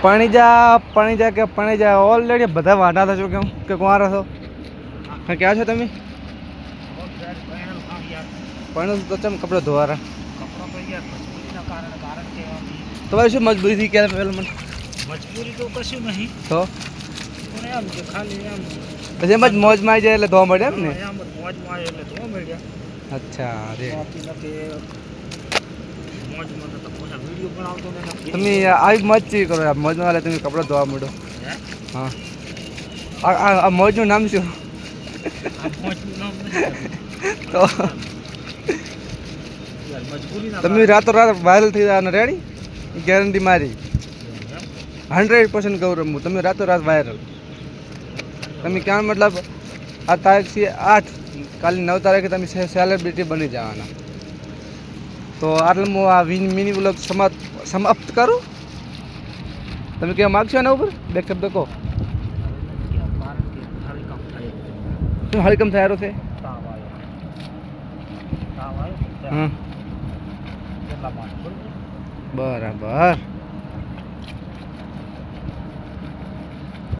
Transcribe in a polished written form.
પણીજા કે પણીજા ઓલરેડી બધા વાંઢા થશો કેમ કે કુંવારા છો હા ક્યાં છો તમે પણ તો ચમ કપડો ધોવારા તમારી શું મજબૂરી થી ક્યારે પહેલાં મને મજબૂરી તો કશું નહીં તો પણ એમ કે ખાલી એમ પછી એમ જ મોજમાં આવી જાય એટલે ધોવા મળે એમ ને એમ જ મોજમાં આવે એટલે ધોવા મળ્યા અચ્છા રે બાકી નથી મોજમાં તો પોતા વિડીયો બનાવતો ને તમે આવી મસ્તી કરો આ મોજમાં એટલે તમે કપડો ધોવા મળો હા આ મોજનું નામ શું આ મોજનું નામ નથી તો યાર મજબૂરી ના તમે રાતોરાત વાયરલ થઈ જવાના રેડી ગેરંટી મારી 100% કહું રમું તમે રાતોરાત વાયરલ તમે ક્યાં મતલબ આ તારીખ છે 8 કાલે 9 તારીખે તમે સેલિબ્રિટી બની જવાના તો આટલે હું આ મિની વ્લોગ સમાપ્ત કરું તમે કહેવા માગશો એના ઉપર બે શબ્દ કહો શું હલકમ થયારો છે તાવ આવ્યો હા કેટલા માણસ બરાબર